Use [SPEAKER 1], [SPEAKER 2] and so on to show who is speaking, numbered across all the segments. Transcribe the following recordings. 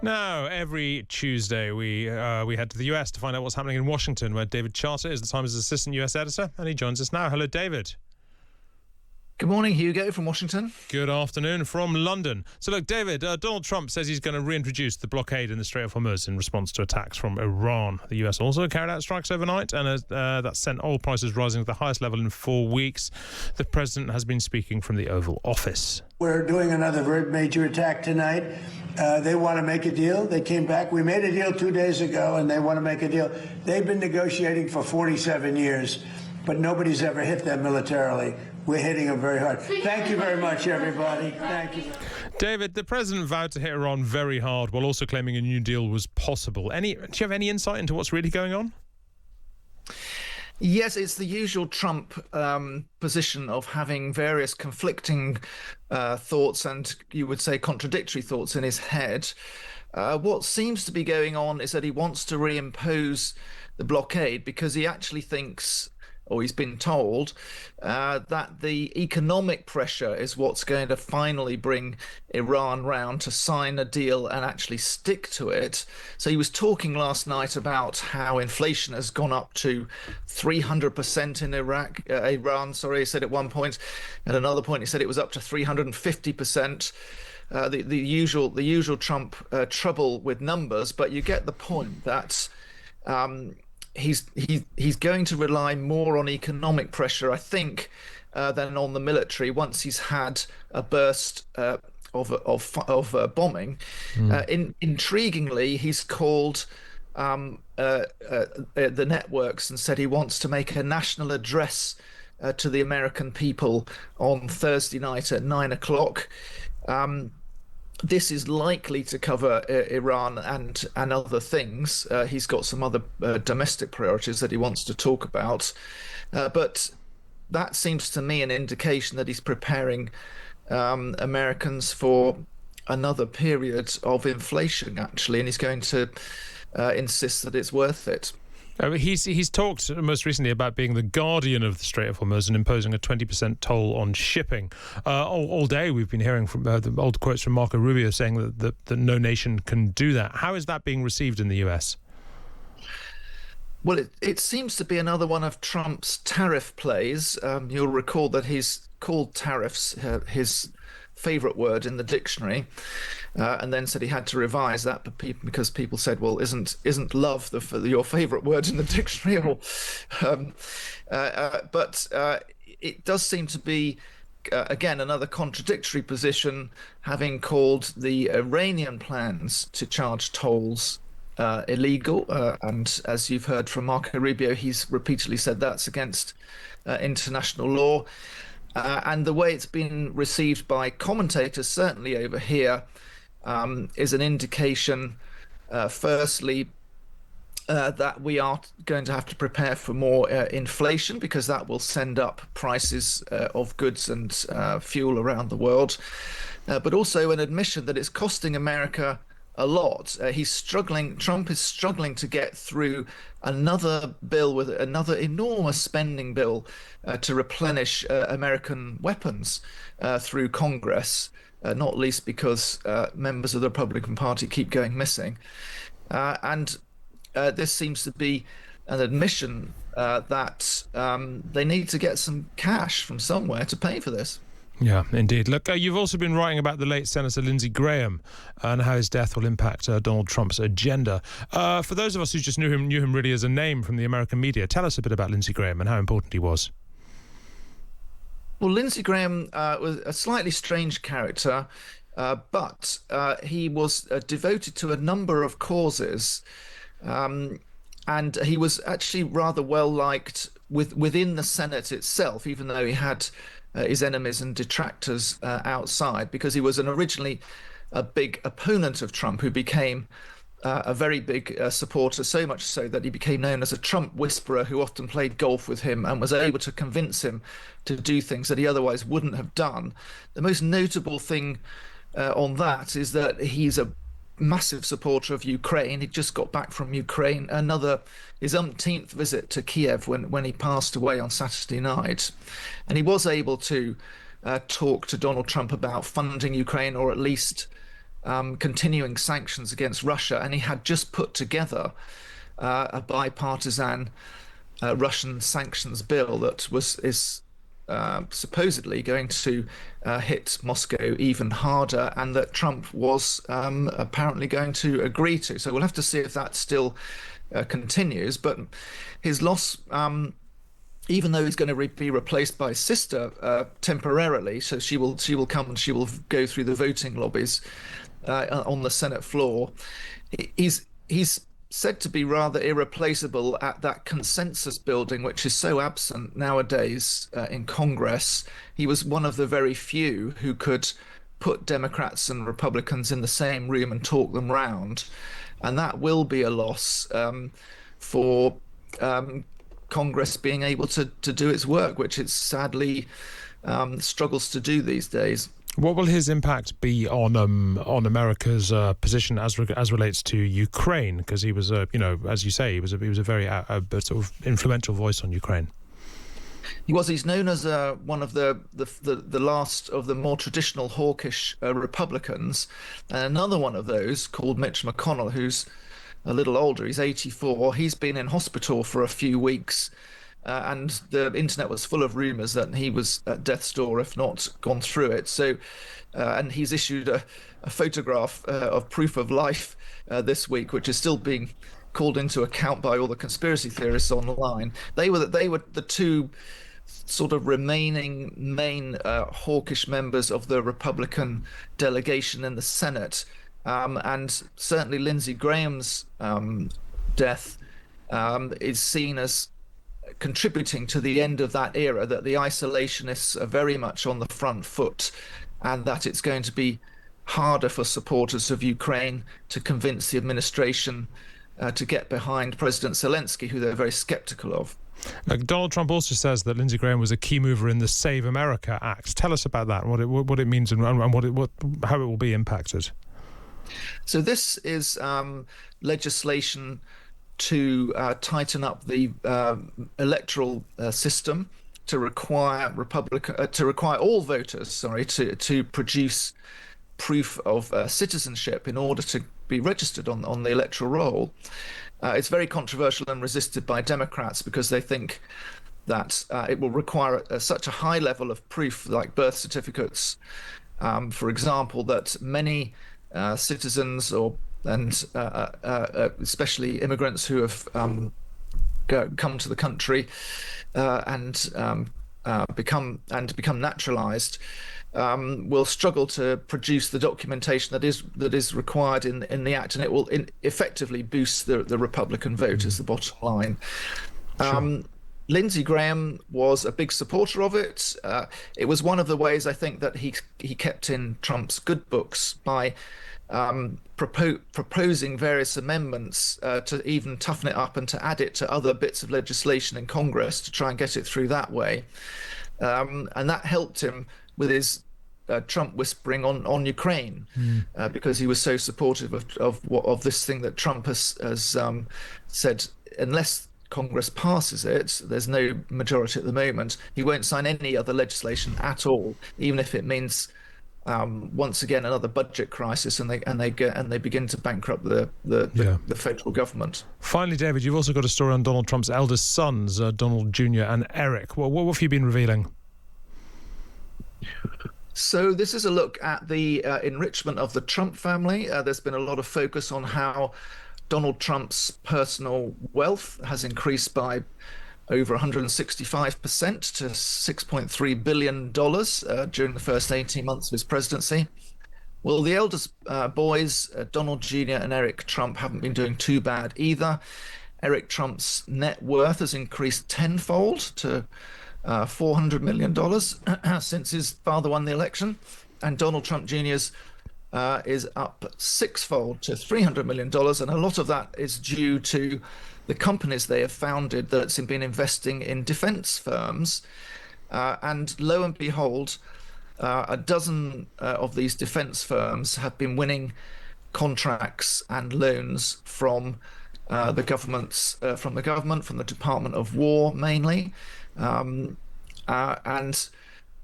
[SPEAKER 1] Now, every Tuesday we head to the US to find out what's happening in Washington, where David Charter is the Times' assistant US editor, and he joins us now. Hello, David.
[SPEAKER 2] Good morning, Hugo from Washington.
[SPEAKER 1] Good afternoon from London. So look, David, Donald Trump says he's going to reintroduce the blockade in the Strait of Hormuz in response to attacks from Iran. The US also carried out strikes overnight, and that sent oil prices rising to the highest level in 4 weeks. The president has been speaking from the Oval Office.
[SPEAKER 3] We're doing another very major attack tonight. They want to make a deal. They came back. We made a deal 2 days ago, and they want to make a deal. They've been negotiating for 47 years, but nobody's ever hit them militarily. We're hitting them very hard. Thank you very much, everybody. Thank you.
[SPEAKER 1] David, the president vowed to hit Iran very hard while also claiming a new deal was possible. Do you have any insight into what's really going on?
[SPEAKER 2] Yes, it's the usual Trump position of having various conflicting thoughts and, you would say, contradictory thoughts in his head. What seems to be going on is that he wants to reimpose the blockade because he actually thinks, or he's been told, that the economic pressure is what's going to finally bring Iran round to sign a deal and actually stick to it. So he was talking last night about how inflation has gone up to 300% in Iran, he said at one point. At another point, he said it was up to 350%. The usual Trump trouble with numbers, but you get the point that he's going to rely more on economic pressure, I think, than on the military once he's had a burst of bombing. Intriguingly, he's called the networks and said he wants to make a national address to the American people on Thursday night at 9 o'clock. This is likely to cover Iran and other things. He's got some other domestic priorities that he wants to talk about. But that seems to me an indication that he's preparing Americans for another period of inflation, actually, and he's going to insist that it's worth it.
[SPEAKER 1] He's talked most recently about being the guardian of the Strait of Hormuz and imposing a 20% toll on shipping. All day we've been hearing from the old quotes from Marco Rubio saying that no nation can do that. How is that being received in the US?
[SPEAKER 2] Well, it seems to be another one of Trump's tariff plays. You'll recall that he's called tariffs his favorite word in the dictionary, and then said he had to revise that because people said, well, isn't love your favorite word in the dictionary? But it does seem to be again another contradictory position, having called the Iranian plans to charge tolls illegal, and as you've heard from Marco Rubio, he's repeatedly said that's against international law. And the way it's been received by commentators, certainly over here, is an indication, firstly, that we are going to have to prepare for more inflation, because that will send up prices of goods and fuel around the world, but also an admission that it's costing America a lot. Trump is struggling to get through another bill with another enormous spending bill to replenish American weapons through Congress, not least because members of the Republican Party keep going missing. And this seems to be an admission that they need to get some cash from somewhere to pay for this.
[SPEAKER 1] Yeah, indeed. Look, you've also been writing about the late Senator Lindsey Graham and how his death will impact Donald Trump's agenda. For those of us who just knew him really as a name from the American media, tell us a bit about Lindsey Graham and how important he was.
[SPEAKER 2] Well, Lindsey Graham was a slightly strange character, but he was devoted to a number of causes, and he was actually rather well liked within the Senate itself, even though he had his enemies and detractors outside, because he was originally a big opponent of Trump who became a very big supporter, so much so that he became known as a Trump whisperer who often played golf with him and was able to convince him to do things that he otherwise wouldn't have done. The most notable thing on that is that he's a massive supporter of Ukraine. He just got back from Ukraine, his umpteenth visit to Kiev when he passed away on Saturday night. And he was able to talk to Donald Trump about funding Ukraine, or at least continuing sanctions against Russia, and he had just put together a bipartisan Russian sanctions bill that is supposedly going to hit Moscow even harder, and that Trump was apparently going to agree to. So we'll have to see if that still continues. But his loss, even though he's going to be replaced by his sister temporarily, so she will come and she will go through the voting lobbies on the Senate floor. He's said to be rather irreplaceable at that consensus building, which is so absent nowadays in Congress. He was one of the very few who could put Democrats and Republicans in the same room and talk them round. And that will be a loss for Congress being able to do its work, which it sadly struggles to do these days.
[SPEAKER 1] What will his impact be on America's position as relates to Ukraine? Because he was, as you say, he was a very sort of influential voice on Ukraine.
[SPEAKER 2] He's known as one of the last of the more traditional hawkish Republicans, and another one of those called Mitch McConnell, who's a little older. He's 84. He's been in hospital for a few weeks. And the internet was full of rumors that he was at death's door, if not gone through it. So, and he's issued a photograph of proof of life this week, which is still being called into account by all the conspiracy theorists online. They were the two sort of remaining main hawkish members of the Republican delegation in the Senate, and certainly Lindsey Graham's death is seen as contributing to the end of that era, that the isolationists are very much on the front foot, and that it's going to be harder for supporters of Ukraine to convince the administration to get behind President Zelensky, who they're very skeptical of.
[SPEAKER 1] Donald Trump also says that Lindsey Graham was a key mover in the Save America Act. Tell us about that, what it means, and how it will be impacted.
[SPEAKER 2] So this is legislation to tighten up the electoral system, to require all voters, to produce proof of citizenship in order to be registered on the electoral roll. It's very controversial and resisted by Democrats because they think that it will require such a high level of proof, like birth certificates, for example, that many citizens and especially immigrants who have come to the country and become naturalized will struggle to produce the documentation that is required in the act, and it will effectively boost the Republican vote, is the bottom line. Sure. Lindsey Graham was a big supporter of it. It was one of the ways, I think, that he kept in Trump's good books by proposing various amendments to even toughen it up and to add it to other bits of legislation in Congress to try and get it through that way. And that helped him with his Trump whispering on Ukraine, because he was so supportive of this thing that Trump has said, unless Congress passes it, there's no majority at the moment, he won't sign any other legislation at all, even if it means once again another budget crisis, and they begin to bankrupt the federal government.
[SPEAKER 1] Finally, David, you've also got a story on Donald Trump's eldest sons, Donald Jr. and Eric. What have you been revealing?
[SPEAKER 2] So this is a look at the enrichment of the Trump family. There's been a lot of focus on how Donald Trump's personal wealth has increased by over 165% to $6.3 billion during the first 18 months of his presidency. Well, the eldest boys, Donald Jr. and Eric Trump, haven't been doing too bad either. Eric Trump's net worth has increased tenfold to $400 million since his father won the election. And Donald Trump Jr.'s is up sixfold to $300 million. And a lot of that is due to the companies they have founded that's been investing in defense firms. And lo and behold, a dozen of these defense firms have been winning contracts and loans from the government, from the Department of War mainly, and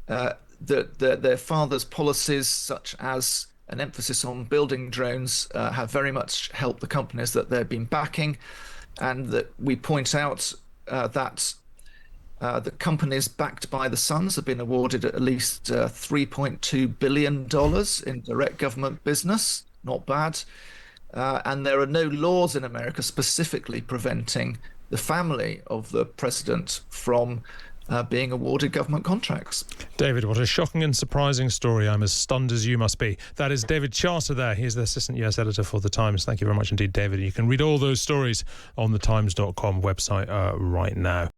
[SPEAKER 2] their father's policies, such as an emphasis on building drones have very much helped the companies that they've been backing, and that we point out that the companies backed by the Suns have been awarded at least $3.2 billion in direct government business. Not bad. And there are no laws in America specifically preventing the family of the president from being awarded government contracts.
[SPEAKER 1] David, what a shocking and surprising story. I'm as stunned as you must be. That is David Charter there. He's the Assistant US Editor for The Times. Thank you very much indeed, David. You can read all those stories on the times.com website right now.